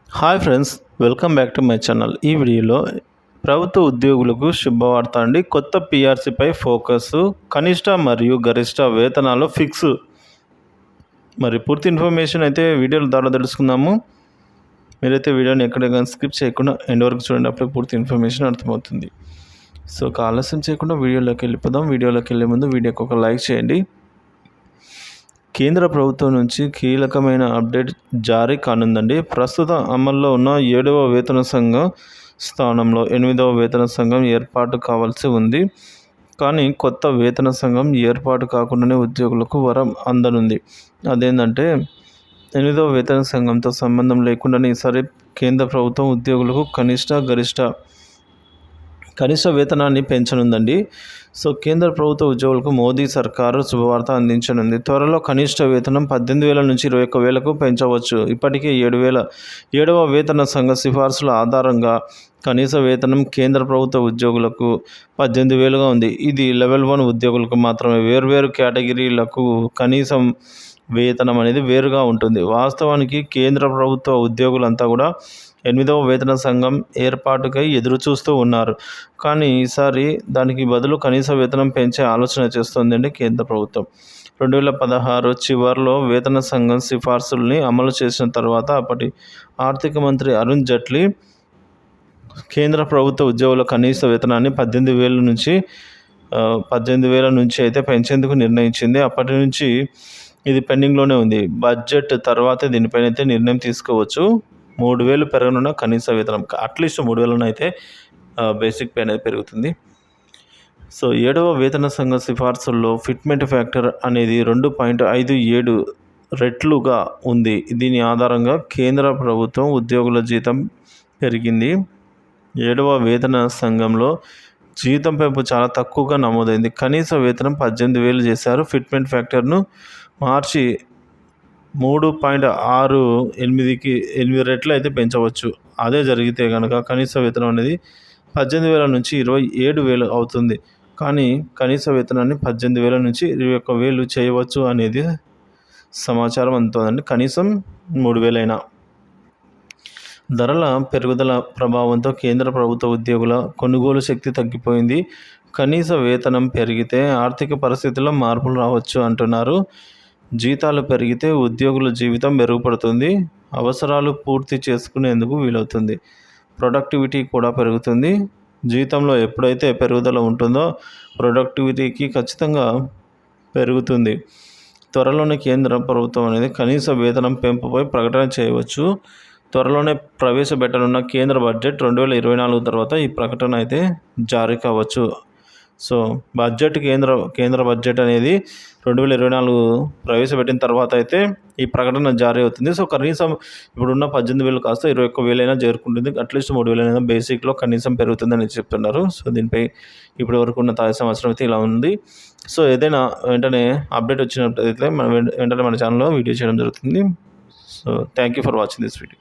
Hi friends, welcome back to my channel. ఈ వీడియోలో ప్రభుత్వ ఉద్యోగులకు శుభవార్త అండి. కొత్త పిఆర్సీపై ఫోకస్, కనిష్ట మరియు గరిష్ట వేతనాలు ఫిక్స్. మరి పూర్తి ఇన్ఫర్మేషన్ అయితే వీడియోల ద్వారా తెలుసుకుందాము. మీరైతే వీడియోని ఎక్కడ కానీ స్కిప్ చేయకుండా ఎండ్ వరకు చూడండి, అప్పుడే పూర్తి ఇన్ఫర్మేషన్ అర్థమవుతుంది. సో ఆలస్యం చేయకుండా వీడియోలోకి వెళ్ళిపోదాం. వీడియోలోకి వెళ్ళే ముందు వీడియోకి ఒక లైక్ చేయండి. కేంద్ర ప్రభుత్వం నుంచి కీలకమైన అప్డేట్ జారీ కానుందండి. ప్రస్తుతం అమల్లో ఉన్న 7వ వేతన సంఘం స్థానంలో 8వ వేతన సంఘం ఏర్పాటు కావాల్సి ఉంది. కానీ కొత్త వేతన సంఘం ఏర్పాటు కాకుండానే ఉద్యోగులకు వరం అందనుంది. అదేంటంటే 8వ వేతన సంఘంతో సంబంధం లేకుండానే ఈసారి కేంద్ర ప్రభుత్వం ఉద్యోగులకు కనిష్ట వేతనాన్ని పెంచనుందండి. సో కేంద్ర ప్రభుత్వ ఉద్యోగులకు మోదీ సర్కారు శుభవార్త అందించనుంది. త్వరలో కనిష్ట వేతనం 18,000 నుంచి 21,000కు పెంచవచ్చు. ఇప్పటికే 7వ వేతన సంఘ సిఫార్సుల ఆధారంగా కనీస వేతనం కేంద్ర ప్రభుత్వ ఉద్యోగులకు 18,000గా ఉంది. ఇది లెవెల్ 1 ఉద్యోగులకు మాత్రమే. వేర్వేరు కేటగిరీలకు కనీసం వేతనం అనేది వేరుగా ఉంటుంది. వాస్తవానికి కేంద్ర ప్రభుత్వ ఉద్యోగులంతా కూడా 8వ వేతన సంఘం ఏర్పాటుకై ఎదురు చూస్తూ ఉన్నారు. కానీ ఈసారి దానికి బదులు కనీస వేతనం పెంచే ఆలోచన చేస్తోందండి కేంద్ర ప్రభుత్వం. 2016 చివరిలో వేతన సంఘం సిఫార్సుల్ని అమలు చేసిన తర్వాత అప్పటి ఆర్థిక మంత్రి అరుణ్ జైట్లీ కేంద్ర ప్రభుత్వ ఉద్యోగుల కనీస వేతనాన్ని 18,000 నుంచి అయితే పెంచేందుకు నిర్ణయించింది. అప్పటి నుంచి ఇది పెండింగ్లోనే ఉంది. బడ్జెట్ తర్వాతే దీనిపైన అయితే నిర్ణయం తీసుకోవచ్చు. 3,000 పెరగనున్న కనీస వేతనం, అట్లీస్ట్ 3,000 అయితే బేసిక్ పే అనేది పెరుగుతుంది. సో 7వ వేతన సంఘ సిఫార్సుల్లో ఫిట్మెంట్ ఫ్యాక్టర్ అనేది 2.57 రెట్లుగా ఉంది. దీని ఆధారంగా కేంద్ర ప్రభుత్వం ఉద్యోగుల జీతం పెరిగింది. 7వ వేతన సంఘంలో జీతం పెంపు చాలా తక్కువగా నమోదైంది. కనీస వేతనం 18,000 చేశారు. ఫిట్మెంట్ ఫ్యాక్టర్ను మార్చి 3.68 రెట్లు అయితే పెంచవచ్చు. అదే జరిగితే కనుక కనీస వేతనం అనేది 18,000 నుంచి 27,000 అవుతుంది. కానీ కనీస వేతనాన్ని 18,000 నుంచి 21,000 చేయవచ్చు అనేది సమాచారం అందుతోందండి. కనీసం 3,000 అయినా. ధరల పెరుగుదల ప్రభావంతో కేంద్ర ప్రభుత్వ ఉద్యోగుల కొనుగోలు శక్తి తగ్గిపోయింది. కనీస వేతనం పెరిగితే ఆర్థిక పరిస్థితుల్లో మార్పులు రావచ్చు అంటున్నారు. జీతాలు పెరిగితే ఉద్యోగుల జీవితం మెరుగుపడుతుంది. అవసరాలు పూర్తి చేసుకునేందుకు వీలవుతుంది. ప్రొడక్టివిటీ కూడా పెరుగుతుంది. జీతంలో ఎప్పుడైతే పెరుగుదల ఉంటుందో ప్రొడక్టివిటీకి ఖచ్చితంగా పెరుగుతుంది. త్వరలోనే కేంద్ర ప్రభుత్వం అనేది కనీస వేతనం పెంపుపై ప్రకటన చేయవచ్చు. త్వరలోనే ప్రవేశపెట్టనున్న కేంద్ర బడ్జెట్ 2024 తర్వాత ఈ ప్రకటన అయితే జారీ కావచ్చు. సో కేంద్ర బడ్జెట్ అనేది 2024 ప్రవేశపెట్టిన తర్వాత అయితే ఈ ప్రకటన జారీ అవుతుంది. సో కనీసం ఇప్పుడున్న 18,000 కాస్త 21,000 అయినా చేరుకుంటుంది. అట్లీస్ట్ 3,000 అయినా బేసిక్లో కనీసం పెరుగుతుందని చెప్తున్నారు. సో దీనిపై ఇప్పటి వరకు ఉన్న తాజా సంవత్సరం అయితే ఇలా ఉంది. సో ఏదైనా వెంటనే అప్డేట్ వచ్చినట్లయితే వెంటనే మన ఛానల్లో వీడియో చేయడం జరుగుతుంది. So thank you for watching this video.